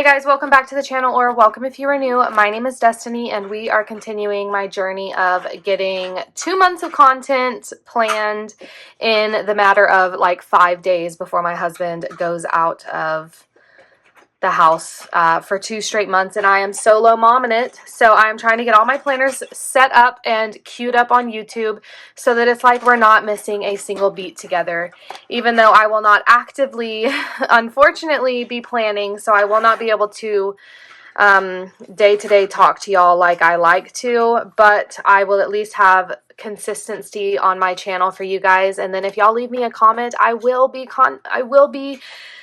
Hey guys, welcome back to the channel, or welcome if you are new. My name is Destiny and we are continuing my journey of getting 2 months of content planned in the matter of like 5 days before my husband goes out of the house for 2 straight months, and I am solo momming it. So I'm trying to get all my planners set up and queued up on YouTube so that it's like we're not missing a single beat together, even though I will not actively, unfortunately, be planning, so I will not be able to day-to-day talk to y'all like I like to, but I will at least have consistency on my channel for you guys. And then if y'all leave me a comment, I will be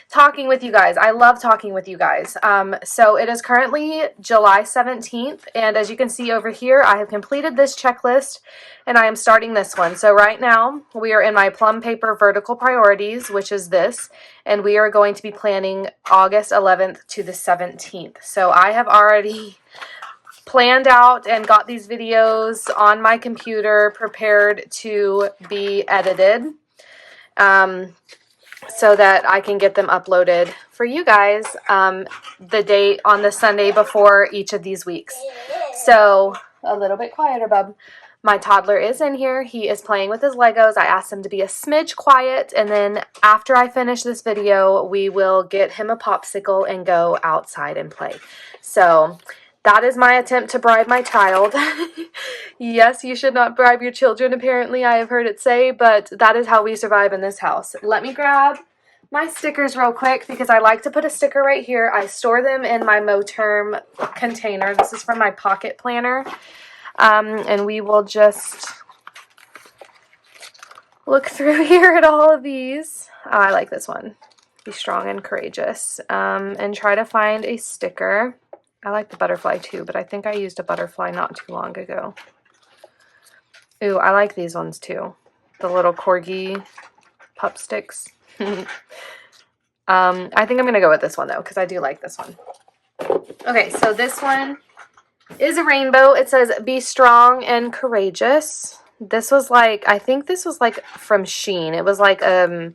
talking with you guys. I love talking with you guys. So it is currently July 17th, and as you can see over here, I have completed this checklist and I am starting this one. So right now we are in my Plum paper vertical priorities, which is this, and we are going to be planning August 11th to the 17th. So I have already planned out and got these videos on my computer prepared to be edited. So that I can get them uploaded for you guys the date on the Sunday before each of these weeks. So a little bit quieter, bub. My toddler is in here. He is playing with his Legos. I asked him to be a smidge quiet, and then after I finish this video, we will get him a popsicle and go outside and play. So that is my attempt to bribe my child. Yes, you should not bribe your children, apparently. I have heard it say, but that is how we survive in this house. Let me grab my stickers real quick because I like to put a sticker right here. I store them in my Moterm container. This is from my pocket planner. And we will just look through here at all of these. Oh, I like this one. Be strong and courageous. And try to find a sticker. I like the butterfly too, but I think I used a butterfly not too long ago. Ooh, I like these ones too. The little corgi pup sticks. I think I'm going to go with this one though, because I do like this one. Okay, so this one is a rainbow. It says, be strong and courageous. This was like, I think this was like from Shein. It was like a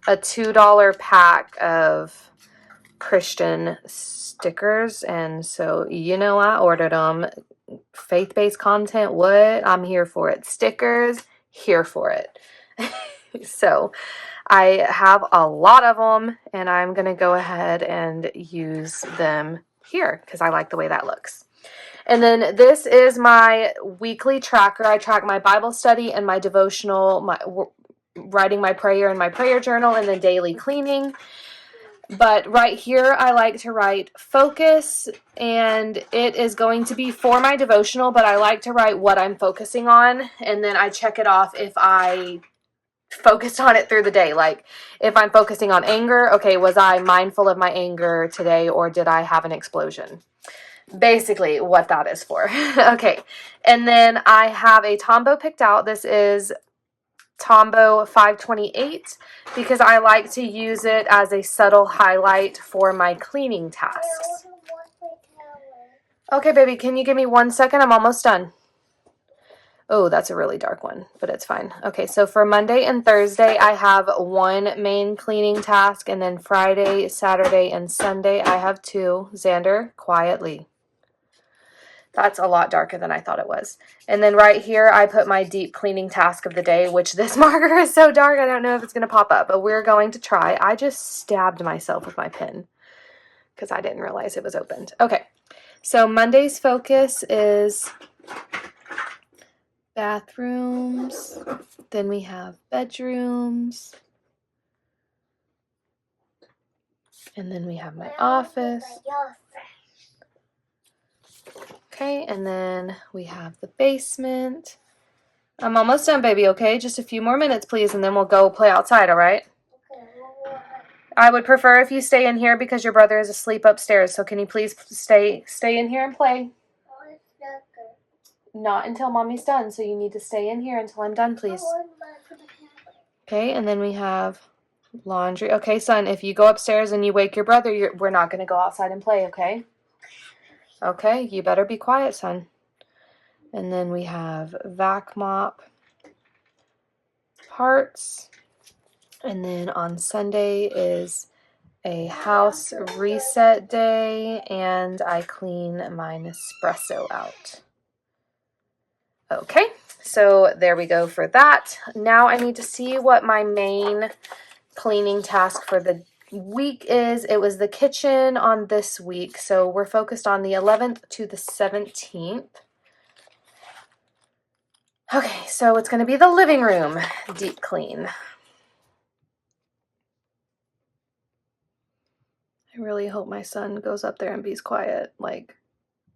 $2 pack of Christian stickers, and so you know I ordered them. Faith-based content, what? I'm here for it. Stickers, here for it. So I have a lot of them, and I'm gonna go ahead and use them here because I like the way that looks. And then this is my weekly tracker. I track my Bible study and my devotional, my writing my prayer in my prayer journal, and then daily cleaning. But right here, I like to write focus, and it is going to be for my devotional, but I like to write what I'm focusing on, and then I check it off if I focused on it through the day. Like if I'm focusing on anger, okay, was I mindful of my anger today, or did I have an explosion? Basically what that is for. Okay, and then I have a Tombow picked out. This is Tombow 528 because I like to use it as a subtle highlight for my cleaning tasks. Okay, baby, can you give me 1 second? I'm almost done. Oh, that's a really dark one, but it's fine. Okay, so for Monday and Thursday, I have 1 main cleaning task, and then Friday, Saturday, and Sunday, I have 2. Xander, quietly. That's a lot darker than I thought it was. And then right here, I put my deep cleaning task of the day, which this marker is so dark, I don't know if it's going to pop up, but we're going to try. I just stabbed myself with my pen because I didn't realize it was opened. Okay, so Monday's focus is bathrooms. Then we have bedrooms. And then we have my office. Okay, and then we have the basement. I'm almost done, baby, okay? Just a few more minutes, please, and then we'll go play outside, all right? I would prefer if you stay in here because your brother is asleep upstairs, so can you please stay in here and play? Not until Mommy's done, so you need to stay in here until I'm done, please. Okay, and then we have laundry. Okay, son, if you go upstairs and you wake your brother, we're not going to go outside and play, okay? Okay, you better be quiet, son. And then we have vac mop parts. And then on Sunday is a house reset day, and I clean my Nespresso out. Okay, so there we go for that. Now I need to see what my main cleaning task for the week is. It was the kitchen on this week, so we're focused on the 11th to the 17th. Okay, so it's going to be the living room deep clean. I really hope my son goes up there and be quiet. Like,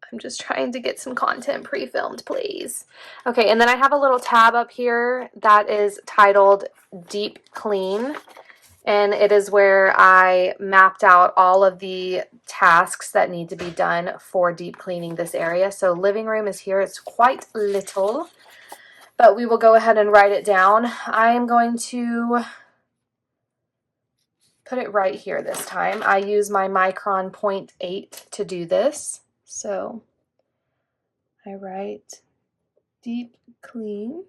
I'm just trying to get some content pre-filmed, please. Okay, and then I have a little tab up here that is titled Deep Clean. And it is where I mapped out all of the tasks that need to be done for deep cleaning this area. So living room is here. It's quite little, but we will go ahead and write it down. I am going to put it right here this time. I use my Micron 0.8 to do this. So I write deep clean.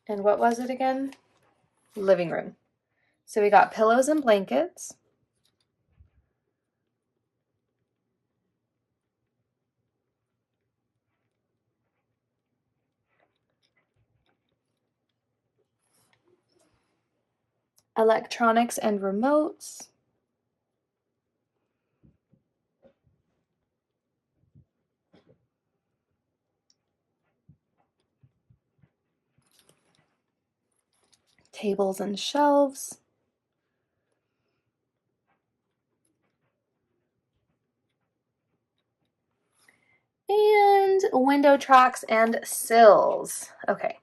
And what was it again? Living room. So we got pillows and blankets. Electronics and remotes. Tables and shelves. And window tracks and sills. Okay.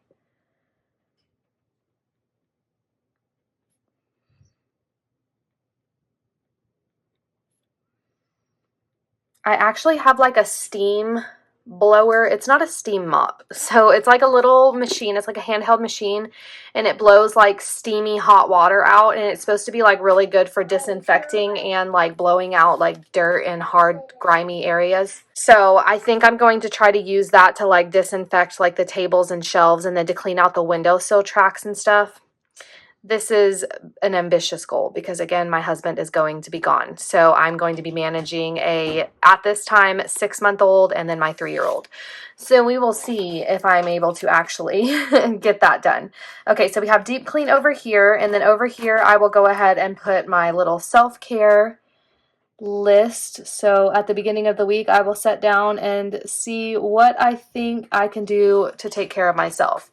I actually have like a steam blower. It's not a steam mop. So it's like a little machine. It's like a handheld machine, and it blows like steamy hot water out, and it's supposed to be like really good for disinfecting and like blowing out like dirt and hard grimy areas. So I think I'm going to try to use that to like disinfect like the tables and shelves, and then to clean out the windowsill tracks and stuff. This is an ambitious goal because, again, my husband is going to be gone. So I'm going to be managing at this time, 6-month-old and then my 3-year-old. So we will see if I'm able to actually get that done. Okay, so we have deep clean over here. And then over here, I will go ahead and put my little self-care list. So at the beginning of the week, I will sit down and see what I think I can do to take care of myself.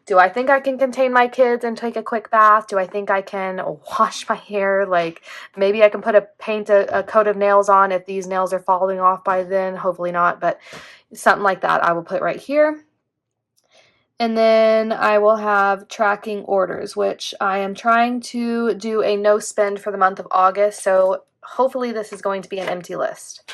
Do I think I can contain my kids and take a quick bath? Do I think I can wash my hair? Like, maybe I can paint a coat of nails on if these nails are falling off by then. Hopefully not, but something like that I will put right here. And then I will have tracking orders, which I am trying to do a no spend for the month of August. So hopefully this is going to be an empty list.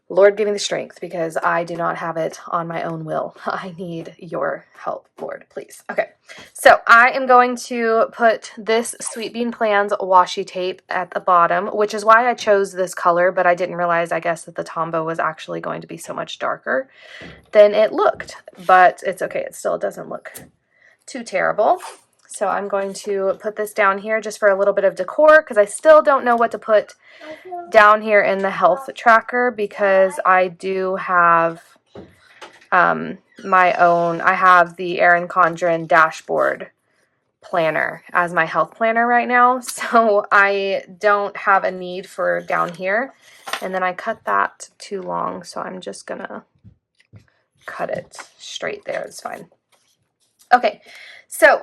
Lord, give me the strength because I do not have it on my own will. I need your help, Lord, please. Okay, so I am going to put this Sweet Bean Plans washi tape at the bottom, which is why I chose this color, but I didn't realize, I guess, that the Tombow was actually going to be so much darker than it looked. But it's okay. It still doesn't look too terrible. So I'm going to put this down here just for a little bit of decor because I still don't know what to put down here in the health tracker because I do have my own, I have the Erin Condren dashboard planner as my health planner right now. So I don't have a need for down here. And then I cut that too long. So I'm just going to cut it straight there. It's fine. Okay, so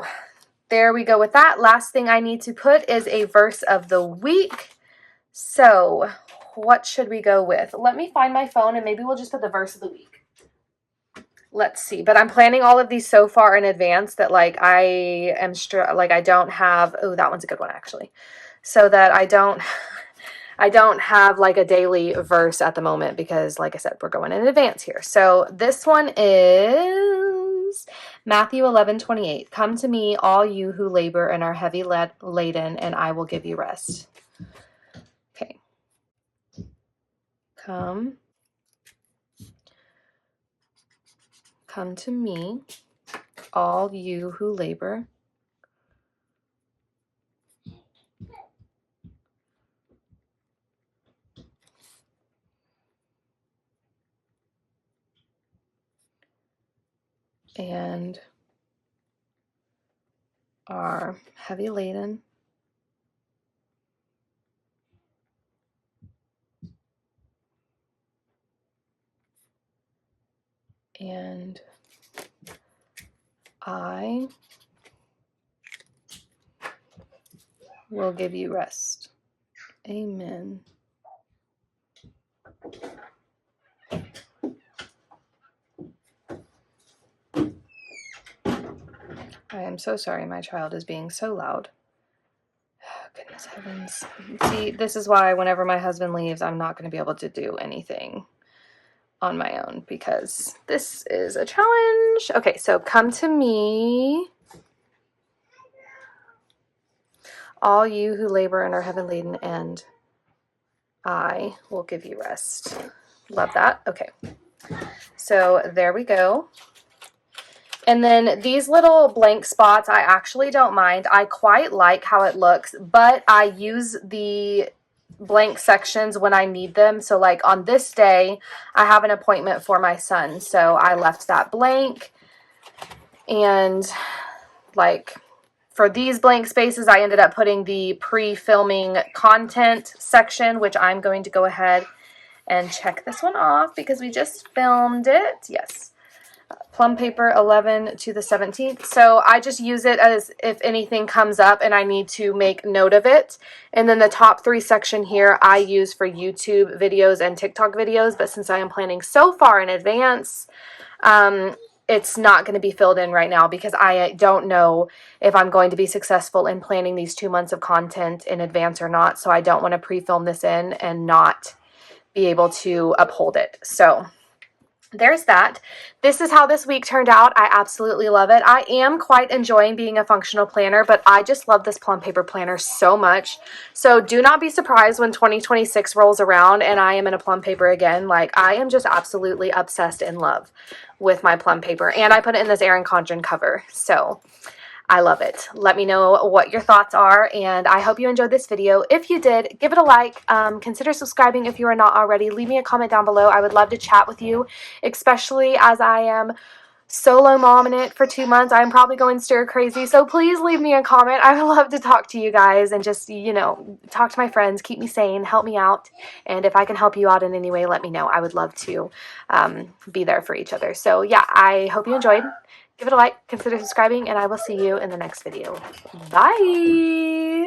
there we go with that. Last thing I need to put is a verse of the week. So what should we go with? Let me find my phone and maybe we'll just put the verse of the week. Let's see. But I'm planning all of these so far in advance that like I don't have, oh, that one's a good one actually. So that I don't have like a daily verse at the moment because like I said, we're going in advance here. So this one is Matthew 11:28. Come to me, all you who labor and are heavy laden, and I will give you rest. Okay. Come to me, all you who labor and are heavy laden and I will give you rest. Amen. I am so sorry my child is being so loud. Oh, goodness heavens. See, this is why whenever my husband leaves, I'm not going to be able to do anything on my own because this is a challenge. Okay, so come to me, all you who labor and are heavy laden, and I will give you rest. Love that. Okay, so there we go. And then these little blank spots, I actually don't mind. I quite like how it looks, but I use the blank sections when I need them. So like on this day, I have an appointment for my son, so I left that blank. And like for these blank spaces, I ended up putting the pre-filming content section, which I'm going to go ahead and check this one off because we just filmed it. Yes. Plum paper 11 to the 17th. So I just use it as if anything comes up and I need to make note of it. And then the top 3 section here I use for YouTube videos and TikTok videos. But since I am planning so far in advance, it's not going to be filled in right now because I don't know if I'm going to be successful in planning these 2 months of content in advance or not. So I don't want to pre-film this in and not be able to uphold it. So there's that. This is how this week turned out. I absolutely love it. I am quite enjoying being a functional planner, but I just love this Plum paper planner so much. So do not be surprised when 2026 rolls around and I am in a Plum paper again. Like, I am just absolutely obsessed in love with my Plum paper. And I put it in this Erin Condren cover. So I love it. Let me know what your thoughts are, and I hope you enjoyed this video. If you did, give it a like. Consider subscribing if you are not already. Leave me a comment down below. I would love to chat with you, especially as I am solo momming it for 2 months. I'm probably going stir crazy, so please leave me a comment. I would love to talk to you guys and just, you know, talk to my friends, keep me sane, help me out, and if I can help you out in any way, let me know. I would love to be there for each other. So yeah, I hope you enjoyed. Give it a like, consider subscribing, and I will see you in the next video. Bye!